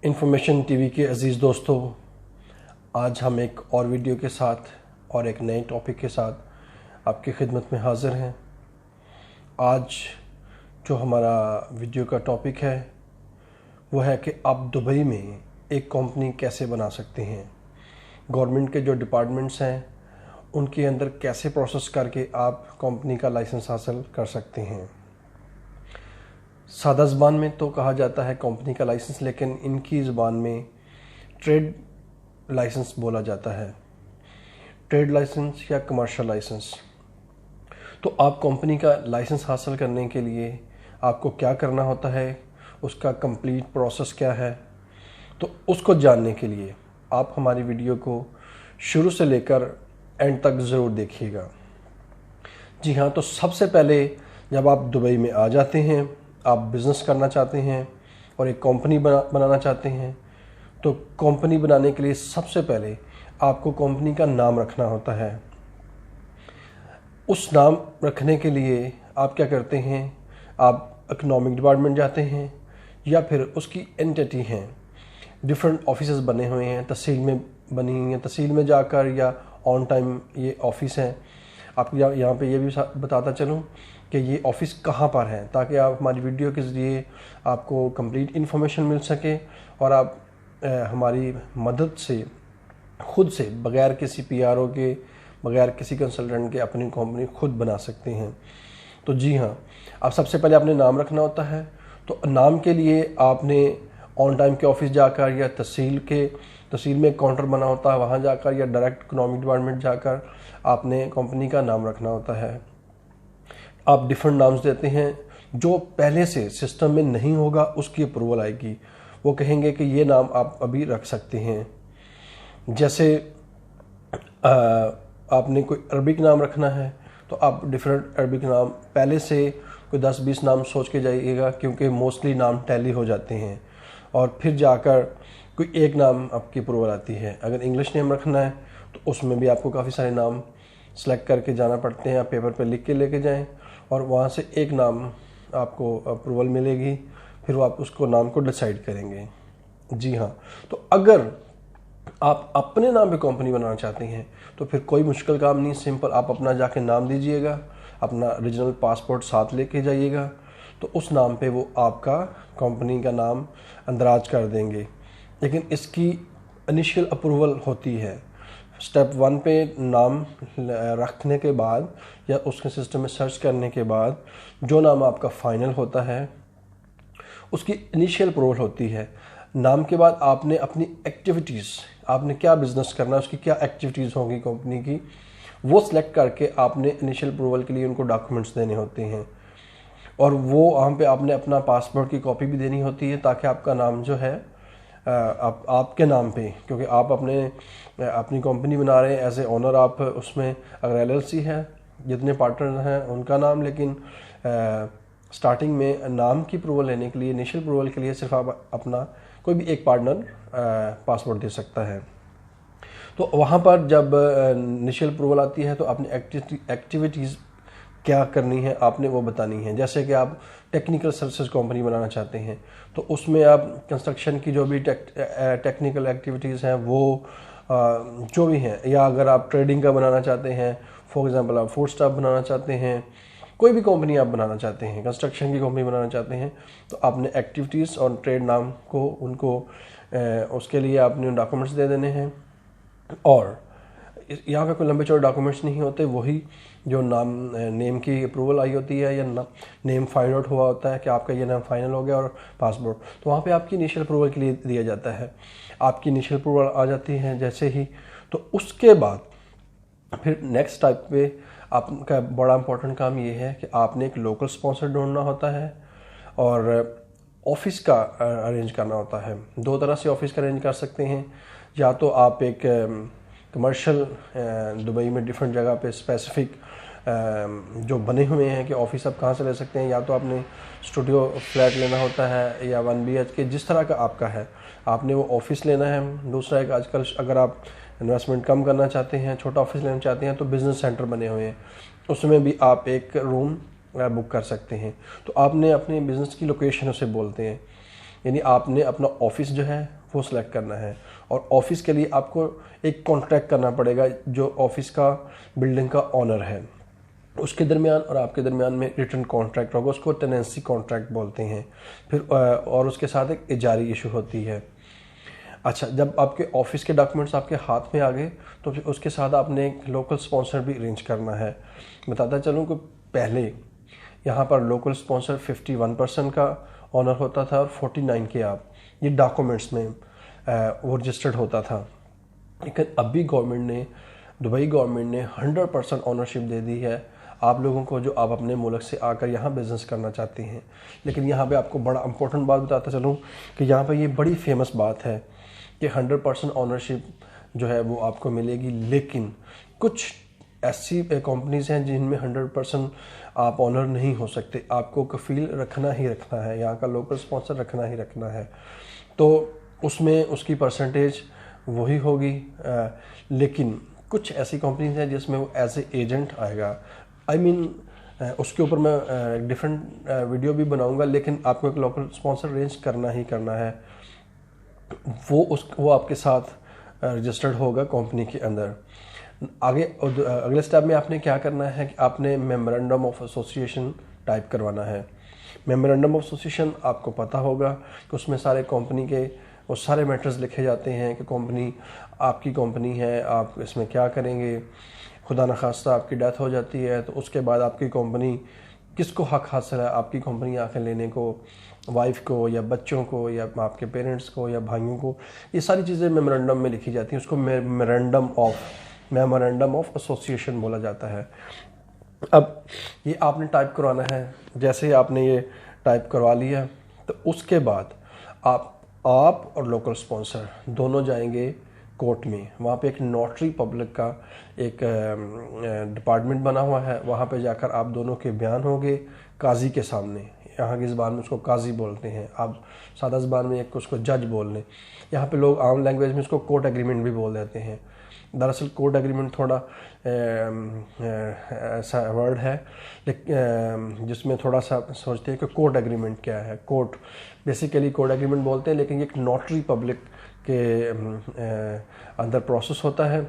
Information TV के अज़ीज़ दोस्तों, आज हम एक और वीडियो के साथ और एक नए टॉपिक के साथ आपकी खिदमत में हाज़िर हैं। आज जो हमारा वीडियो का टॉपिक है वो है कि आप दुबई में एक कंपनी कैसे बना सकते हैं। गवर्नमेंट के जो डिपार्टमेंट्स हैं उनके अंदर कैसे प्रोसेस करके आप कंपनी का लाइसेंस हासिल कर सकते हैं। सादा ज़बान में तो कहा जाता है कंपनी का लाइसेंस, लेकिन इनकी ज़बान में ट्रेड लाइसेंस बोला जाता है। ट्रेड लाइसेंस या कमर्शियल लाइसेंस। तो आप कंपनी का लाइसेंस हासिल करने के लिए आपको क्या करना होता है, उसका कंप्लीट प्रोसेस क्या है, तो उसको जानने के लिए आप हमारी वीडियो को शुरू से लेकर एंड तक ज़रूर देखिएगा। जी हाँ, तो सबसे पहले जब आप दुबई में आ जाते हैं, आप बिज़नेस करना चाहते हैं और एक कंपनी बनाना चाहते हैं, तो कंपनी बनाने के लिए सबसे पहले आपको कंपनी का नाम रखना होता है। उस नाम रखने के लिए आप क्या करते हैं, आप इकोनॉमिक डिपार्टमेंट जाते हैं या फिर उसकी एंटिटी हैं। डिफरेंट ऑफिसेज बने हुए हैं, तहसील में बनी हुई हैं, तहसील में जाकर या ऑन टाइम ये ऑफिस हैं। आपको यहाँ पे ये भी बताता चलूँ कि ये ऑफ़िस कहाँ पर है, ताकि आप हमारी वीडियो के ज़रिए आपको कंप्लीट इन्फॉर्मेशन मिल सके और आप हमारी मदद से खुद से बग़ैर किसी पीआरओ के, बग़ैर किसी कंसल्टेंट के अपनी कंपनी खुद बना सकते हैं। तो जी हाँ, आप सबसे पहले आपने नाम रखना होता है। तो नाम के लिए आपने ऑन टाइम के ऑफिस जाकर या तहसील में काउंटर बना होता है, वहाँ जाकर या डायरेक्ट इकोनॉमिक डिपार्टमेंट जाकर आपने कंपनी का नाम रखना होता है। आप डिफरेंट नाम्स देते हैं, जो पहले से सिस्टम में नहीं होगा उसकी अप्रूवल आएगी। वो कहेंगे कि ये नाम आप अभी रख सकते हैं। जैसे आपने कोई अरबिक नाम रखना है तो आप डिफरेंट अरबिक नाम पहले से कोई 10-20 नाम सोच के जाइएगा, क्योंकि मोस्टली नाम टैली हो जाते हैं और फिर जाकर कोई एक नाम आपकी अप्रूवल आती है। अगर इंग्लिश नेम रखना है तो उसमें भी आपको काफ़ी सारे नाम सेलेक्ट करके जाना पड़ते हैं। आप पेपर पर लिख के लेके जाएं और वहाँ से एक नाम आपको अप्रूवल मिलेगी, फिर वो आप उसको नाम को डिसाइड करेंगे। जी हाँ, तो अगर आप अपने नाम पे कंपनी बनाना चाहते हैं तो फिर कोई मुश्किल काम नहीं, सिंपल आप अपना जाके नाम दीजिएगा, अपना ओरिजिनल पासपोर्ट साथ लेके जाइएगा, तो उस नाम पे वो आपका कंपनी का नाम अंदराज कर देंगे। लेकिन इसकी इनिशियल अप्रूवल होती है। स्टेप 1 पे नाम रखने के बाद या उसके सिस्टम में सर्च करने के बाद जो नाम आपका फाइनल होता है उसकी इनिशियल अप्रूवल होती है। नाम के बाद आपने अपनी एक्टिविटीज़, आपने क्या बिज़नेस करना है, उसकी क्या एक्टिविटीज़ होंगी कंपनी की, वो सिलेक्ट करके आपने इनिशियल अप्रूवल के लिए उनको डॉक्यूमेंट्स देने होते हैं। और वो वहाँ पे आपने अपना पासपोर्ट की कॉपी भी देनी होती है, ताकि आपका नाम जो है आपके नाम पे, क्योंकि आप अपनी कंपनी बना रहे हैं एज ए ओनर, आप उसमें अगर एलएलसी है, जितने पार्टनर हैं उनका नाम, लेकिन स्टार्टिंग में नाम की अप्रूवल लेने के लिए, इनिशियल अप्रूवल के लिए सिर्फ आप अपना कोई भी एक पार्टनर पासपोर्ट दे सकता है। तो वहाँ पर जब इनिशियल अप्रूवल आती है तो अपनी एक्टिविटीज़ क्या करनी है आपने वो बतानी है। जैसे कि आप टेक्निकल सर्विसेज कंपनी बनाना चाहते हैं तो उसमें आप कंस्ट्रक्शन की जो भी टेक्निकल एक्टिविटीज़ हैं वो जो भी हैं, या अगर आप ट्रेडिंग का बनाना चाहते हैं, फॉर एग्जांपल आप फूड स्टॉप बनाना चाहते हैं, कोई भी कंपनी आप बनाना चाहते हैं, कंस्ट्रक्शन की कंपनी बनाना चाहते हैं, तो आपने एक्टिविटीज़ और ट्रेड नाम को उनको उसके लिए आपने डॉक्यूमेंट्स दे देने हैं। और यहाँ पे कोई लंबे चौड़े डॉक्यूमेंट्स नहीं होते, वही जो नेम की अप्रूवल आई होती है या नेम फाइंड आउट हुआ होता है कि आपका ये नाम फाइनल हो गया, और पासपोर्ट, तो वहाँ पे आपकी इनिशियल अप्रूवल के लिए दिया जाता है। आपकी इनिशियल अप्रूवल आ जाती है जैसे ही, तो उसके बाद फिर नेक्स्ट टाइप पे आपका बड़ा इंपॉर्टेंट काम ये है कि आपने एक लोकल स्पॉन्सर ढूंढना होता है और ऑफिस का अरेंज करना होता है। 2 तरह से ऑफिस का अरेंज कर सकते हैं, या तो आप एक कमर्शियल दुबई में डिफरेंट जगह पे स्पेसिफिक जो बने हुए हैं कि ऑफिस आप कहाँ से ले सकते हैं, या तो आपने स्टूडियो फ्लैट लेना होता है या 1 BHK, जिस तरह का आपका है आपने वो ऑफिस लेना है। दूसरा एक, आजकल अगर आप इन्वेस्टमेंट कम करना चाहते हैं, छोटा ऑफिस लेना चाहते हैं, तो बिज़नेस सेंटर बने हुए हैं, उसमें भी आप एक रूम बुक कर सकते हैं। तो आपने अपने बिज़नेस की लोकेशन उसे बोलते हैं। यानी आपने अपना ऑफिस जो है वो सिलेक्ट करना है, और ऑफिस के लिए आपको एक कॉन्ट्रैक्ट करना पड़ेगा जो ऑफिस का बिल्डिंग का ऑनर है, उसके दरमियान और आपके दरमियान में रिटर्न कॉन्ट्रैक्ट होगा, उसको टेनेंसी कॉन्ट्रैक्ट बोलते हैं। फिर और उसके साथ एक इजारी इशू होती है। अच्छा, जब आपके ऑफिस के डॉक्यूमेंट्स आपके हाथ में आ गए तो फिर उसके साथ आपने एक लोकल स्पॉन्सर भी अरेंज करना है। बताता चलूँ कि पहले यहाँ पर लोकल स्पॉन्सर 51% का ऑनर होता था और 49 के आप ये डॉक्यूमेंट्स में वो रजिस्टर्ड होता था। लेकिन अभी गवर्नमेंट ने, दुबई गवर्नमेंट ने 100% ऑनरशिप दे दी है आप लोगों को जो आप अपने मुल्क से आकर यहाँ बिज़नेस करना चाहते हैं। लेकिन यहाँ पे आपको बड़ा इंपॉर्टेंट बात बताता चलूँ कि यहाँ पे ये बड़ी फेमस बात है कि 100% ऑनरशिप जो है वो आपको मिलेगी, लेकिन कुछ ऐसी कंपनीज हैं जिनमें 100% आप ऑनर नहीं हो सकते। आपको कफील रखना ही रखना है, यहाँ का लोकल स्पॉन्सर रखना ही रखना है, तो उसमें उसकी परसेंटेज वही होगी। लेकिन कुछ ऐसी कंपनीज हैं जिसमें वो एज ए एजेंट आएगा। उसके ऊपर मैं डिफरेंट वीडियो भी बनाऊंगा, लेकिन आपको एक लोकल स्पॉन्सर अरेंज करना ही करना है। वो आपके साथ रजिस्टर्ड होगा कंपनी के अंदर। आगे अगले स्टेप में आपने क्या करना है कि आपने मेमोरेंडम ऑफ एसोसिएशन टाइप करवाना है। मेमोरेंडम ऑफ एसोसिएशन आपको पता होगा कि उसमें सारे कंपनी के वो सारे मैटर्स लिखे जाते हैं कि कंपनी आपकी कंपनी है, आप इसमें क्या करेंगे, खुदा न खास्ता आपकी डेथ हो जाती है तो उसके बाद आपकी कंपनी किसको हक हासिल है आपकी कंपनी आकर लेने को, वाइफ को या बच्चों को या आपके पेरेंट्स को या भाइयों को। ये सारी चीज़ें मेमोरेंडम में लिखी जाती हैं, उसको मेमोरेंडम ऑफ एसोसिएशन बोला जाता है। अब ये आपने टाइप करवाना है। जैसे ही आपने ये टाइप करवा लिया तो उसके बाद आप और लोकल स्पॉन्सर दोनों जाएंगे कोर्ट में। वहाँ पे एक नोटरी पब्लिक का एक डिपार्टमेंट बना हुआ है, वहाँ पे जाकर आप दोनों के बयान होंगे काजी के सामने। यहाँ की ज़बान में उसको काजी बोलते हैं, आप सादा ज़बान में एक उसको जज बोल लें। यहाँ पे लोग आम लैंग्वेज में उसको कोर्ट एग्रीमेंट भी बोल देते हैं। दरअसल कोर्ट एग्रीमेंट थोड़ा ऐसा वर्ड है जिसमें थोड़ा सा सोचते हैं कि कोर्ट एग्रीमेंट क्या है। कोर्ट बेसिकली कोर्ट एग्रीमेंट बोलते हैं, लेकिन ये एक नोटरी पब्लिक के अंदर प्रोसेस होता है।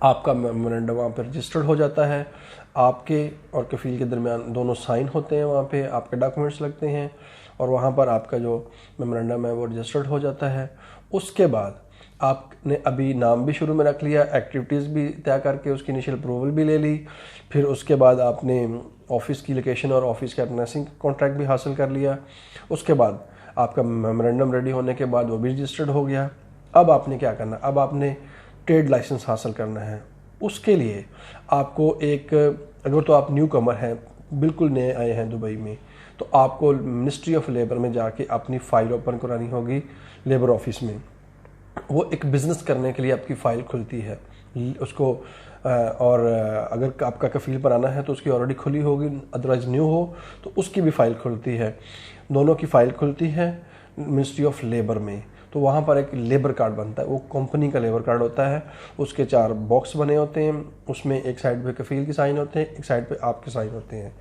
आपका मेमोरेंडम वहाँ पर रजिस्टर्ड हो जाता है, आपके और कफील के दरमियान दोनों साइन होते हैं, वहाँ पे आपके डॉक्यूमेंट्स लगते हैं और वहाँ पर आपका जो मेमोरेंडम है वो रजिस्टर्ड हो जाता है। उसके बाद आपने अभी नाम भी शुरू में रख लिया, एक्टिविटीज़ भी तय करके उसकी इनिशियल अप्रूवल भी ले ली, फिर उसके बाद आपने ऑफिस की लोकेशन और ऑफिस का नर्सिंग कॉन्ट्रैक्ट भी हासिल कर लिया। उसके बाद आपका मेमोरेंडम रेडी होने के बाद वो भी रजिस्टर्ड हो गया। अब आपने क्या करना, अब आपने ट्रेड लाइसेंस हासिल करना है। उसके लिए आपको एक, अगर तो आप न्यू कमर हैं, बिल्कुल नए आए हैं दुबई में, तो आपको मिनिस्ट्री ऑफ लेबर में जाके अपनी फ़ाइल ओपन करानी होगी लेबर ऑफिस में। वो एक बिज़नेस करने के लिए आपकी फ़ाइल खुलती है उसको, और अगर आपका कफील बनाना है तो उसकी ऑलरेडी खुली होगी, अदरवाइज़ न्यू हो तो उसकी भी फ़ाइल खुलती है। दोनों की फ़ाइल खुलती है मिनिस्ट्री ऑफ लेबर में। तो वहाँ पर एक लेबर कार्ड बनता है, वो कंपनी का लेबर कार्ड होता है। उसके 4 बॉक्स बने होते हैं, उसमें एक साइड पे कफील के साइन होते हैं, एक साइड पे आपके साइन होते हैं,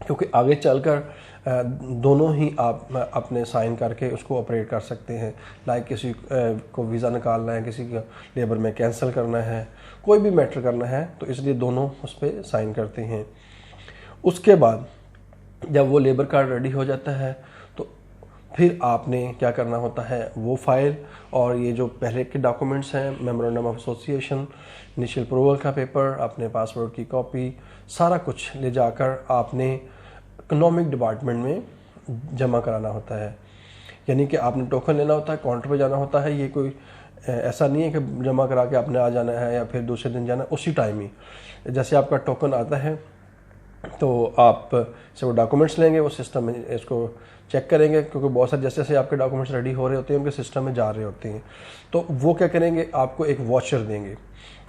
क्योंकि आगे चलकर दोनों ही आप अपने साइन करके उसको ऑपरेट कर सकते हैं। लाइक किसी को वीज़ा निकालना है, किसी का लेबर में कैंसिल करना है, कोई भी मैटर करना है, तो इसलिए दोनों उस पर साइन करते हैं। उसके बाद जब वो लेबर कार्ड रेडी हो जाता है तो फिर आपने क्या करना होता है, वो फाइल और ये जो पहले के डॉक्यूमेंट्स हैं, memorandum of association, initial approval का पेपर, अपने पासपोर्ट की कॉपी, सारा कुछ ले जाकर आपने इकोनॉमिक डिपार्टमेंट में जमा कराना होता है। यानी कि आपने टोकन लेना होता है, काउंटर पे जाना होता है। ये कोई ऐसा नहीं है कि जमा करा के आपने आ जाना है या फिर दूसरे दिन जाना है, उसी टाइम ही जैसे आपका टोकन आता है तो आप से वो डॉक्यूमेंट्स लेंगे, वो सिस्टम में इसको चेक करेंगे, क्योंकि बहुत सारे जैसे जैसे आपके डॉक्यूमेंट्स रेडी हो रहे होते हैं उनके सिस्टम में जा रहे होते हैं। तो वो क्या करेंगे, आपको एक वाचर देंगे।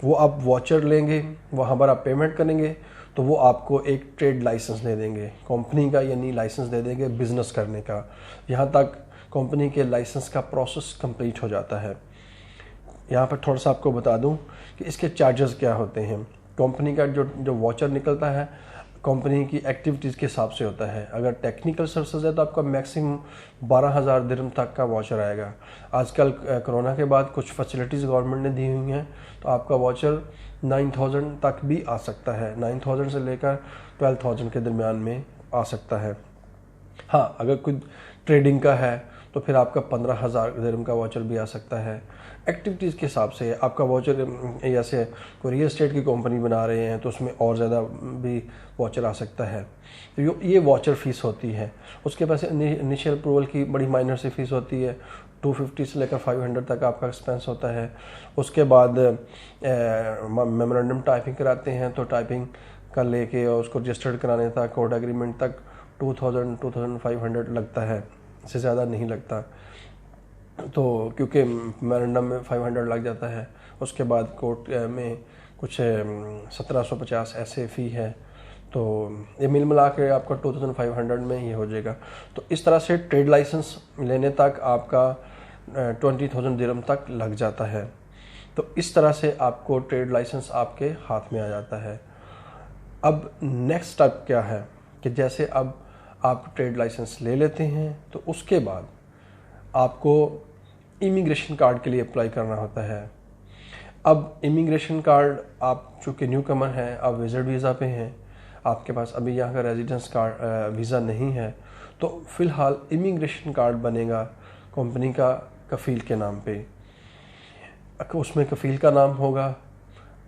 वो आप वाचर लेंगे, वहाँ पर आप पेमेंट करेंगे तो वो आपको एक ट्रेड लाइसेंस दे देंगे कंपनी का, यानी लाइसेंस दे देंगे बिज़नेस करने का। यहाँ तक कंपनी के लाइसेंस का प्रोसेस कंप्लीट हो जाता है। यहाँ पर थोड़ा सा आपको बता दूँ कि इसके चार्जेस क्या होते हैं। कंपनी का जो वाचर निकलता है कंपनी की एक्टिविटीज़ के हिसाब से होता है। अगर टेक्निकल सर्विसेज है तो आपका मैक्सिमम 12,000 दिरहम तक का वाचर आएगा। आजकल कोरोना के बाद कुछ फैसिलिटीज़ गवर्नमेंट ने दी हुई हैं, तो आपका वाचर 9,000 तक भी आ सकता है। 9,000 से लेकर 12,000 के दरमियान में आ सकता है। हाँ, अगर कोई ट्रेडिंग का है तो फिर आपका 15,000 दिरहम का वाचर भी आ सकता है। एक्टिविटीज़ के हिसाब से आपका वाचर, जैसे कोई रियल एस्टेट की कंपनी बना रहे हैं तो उसमें और ज़्यादा भी वाचर आ सकता है। तो ये वाचर फ़ीस होती है। उसके पास इनिशियल अप्रूवल की बड़ी माइनर सी फ़ीस होती है, 250 से लेकर 500 तक आपका एक्सपेंस होता है। उसके बाद मेमोरेंडम टाइपिंग कराते हैं, तो टाइपिंग का लेके और उसको रजिस्टर्ड कराने तक, कोर्ट एग्रीमेंट तक 2,000-2,500 लगता है, इससे ज़्यादा नहीं लगता। तो क्योंकि मेमोरेंडम में 500 लग जाता है, उसके बाद कोर्ट में कुछ 1,750 ऐसे फ़ी है, तो ये मिल मिला के आपका 2,500 में ये हो जाएगा। तो इस तरह से ट्रेड लाइसेंस लेने तक आपका 20,000 दिरहम तक लग जाता है। तो इस तरह से आपको ट्रेड लाइसेंस आपके हाथ में आ जाता है। अब नेक्स्ट स्टेप क्या है कि जैसे अब आप ट्रेड लाइसेंस ले लेते हैं तो उसके बाद आपको इमिग्रेशन कार्ड के लिए अप्लाई करना होता है। अब इमिग्रेशन कार्ड, आप चूँकि न्यू कमर हैं, आप विजिट वीज़ा पे हैं, आपके पास अभी यहाँ का रेजिडेंस कार्ड वीज़ा नहीं है, तो फ़िलहाल इमिग्रेशन कार्ड बनेगा कंपनी का कफ़ील के नाम पे। उसमें कफ़ील का नाम होगा,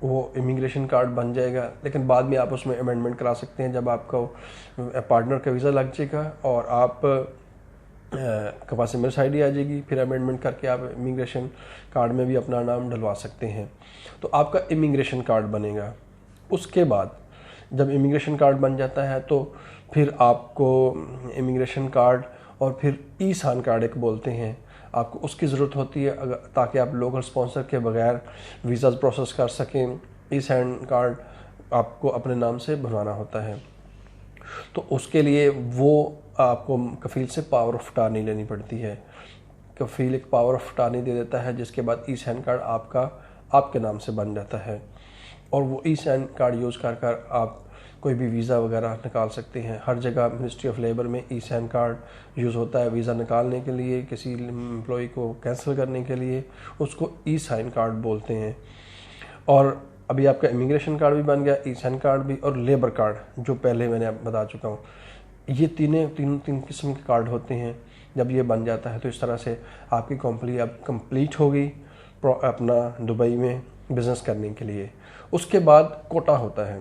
वो इमिग्रेशन कार्ड बन जाएगा, लेकिन बाद में आप उसमें अमेंडमेंट करा सकते हैं जब आपका पार्टनर का वीज़ा लग जाएगा और आप के पास ईमेल आईडी आ जाएगी, फिर अमेंडमेंट करके आप इमिग्रेशन कार्ड में भी अपना नाम डलवा सकते हैं। तो आपका इमिग्रेशन कार्ड बनेगा। उसके बाद जब इमिग्रेशन कार्ड बन जाता है तो फिर आपको इमिग्रेशन कार्ड और फिर ई-सान कार्ड एक बोलते हैं, आपको उसकी ज़रूरत होती है ताकि आप लोकल स्पॉन्सर के बगैर वीज़ा प्रोसेस कर सकें। ई-सान कार्ड आपको अपने नाम से बनवाना होता है, तो उसके लिए वो आपको कफ़ील से पावर ऑफ अटॉर्नी लेनी पड़ती है। कफ़ील एक पावर ऑफ अटॉर्नी दे देता है, जिसके बाद ई-सान कार्ड आपके नाम से बन जाता है और वो ई-सान कार्ड यूज़ कर आप कोई भी वीज़ा वगैरह निकाल सकते हैं। हर जगह मिनिस्ट्री ऑफ लेबर में ई-सान कार्ड यूज़ होता है वीज़ा निकालने के लिए, किसी एम्प्लॉय को कैंसिल करने के लिए, उसको ई-सान कार्ड बोलते हैं। और अभी आपका इमिग्रेशन कार्ड भी बन गया, ई-सान कार्ड भी, और लेबर कार्ड जो पहले मैंने बता चुका हूँ। ये तीन किस्म के कार्ड होते हैं। जब ये बन जाता है तो इस तरह से आपकी कंपनी अब कंप्लीट होगी अपना दुबई में बिज़नेस करने के लिए। उसके बाद कोटा होता है।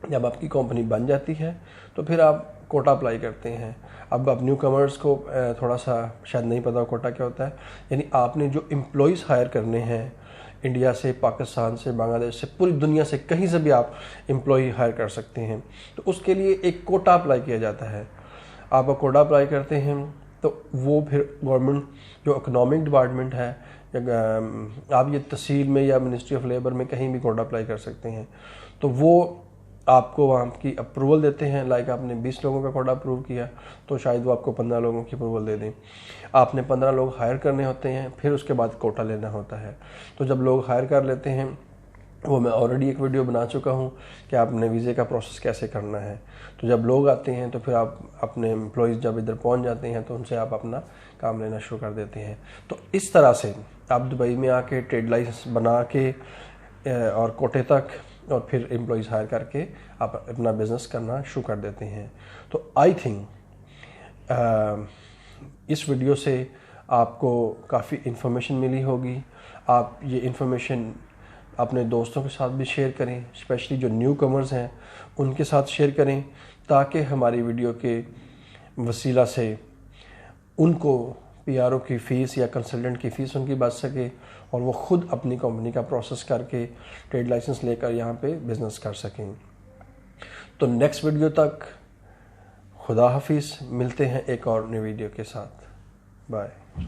जब आपकी कंपनी बन जाती है तो फिर आप कोटा अप्लाई करते हैं। अब आप न्यू कमर्स को थोड़ा सा शायद नहीं पता कोटा क्या होता है, यानी आपने जो एम्प्लॉयज़ हायर करने हैं इंडिया से, पाकिस्तान से, बांग्लादेश से, पूरी दुनिया से कहीं से भी आप एम्प्लॉय हायर कर सकते हैं। तो उसके लिए एक कोटा अप्लाई किया जाता है। आप कोटा अप्लाई करते हैं तो वो फिर गवर्नमेंट जो इकोनॉमिक डिपार्टमेंट है, आप ये तहसील में या मिनिस्ट्री ऑफ लेबर में कहीं भी कोटा अप्लाई कर सकते हैं, तो वो आपको वहाँ की अप्रूवल देते हैं। लाइक आपने 20 लोगों का कोटा अप्रूव किया तो शायद वो आपको 15 लोगों की अप्रूवल दे दें। आपने 15 लोग हायर करने होते हैं, फिर उसके बाद कोटा लेना होता है। तो जब लोग हायर कर लेते हैं, वो मैं ऑलरेडी एक वीडियो बना चुका हूँ कि आपने वीज़े का प्रोसेस कैसे करना है। तो जब लोग आते हैं तो फिर आप अपने एम्प्लॉयज़ जब इधर पहुँच जाते हैं तो उनसे आप अपना काम लेना शुरू कर देते हैं। तो इस तरह से आप दुबई में आके ट्रेड लाइसेंस बना के और कोटे तक और फिर एम्प्लॉयज़ हायर करके आप अपना बिज़नेस करना शुरू कर देते हैं। तो आई थिंक इस वीडियो से आपको काफ़ी इन्फॉर्मेशन मिली होगी। आप ये इन्फॉर्मेशन अपने दोस्तों के साथ भी शेयर करें, स्पेशली जो न्यू कमर्स हैं उनके साथ शेयर करें, ताकि हमारी वीडियो के वसीला से उनको पीआरओ की फ़ीस या कंसल्टेंट की फ़ीस उनकी बच सके और वो ख़ुद अपनी कंपनी का प्रोसेस करके ट्रेड लाइसेंस लेकर यहाँ पे बिज़नेस कर सकें। तो नेक्स्ट वीडियो तक खुदा हाफिज़, मिलते हैं एक और नई वीडियो के साथ। बाय।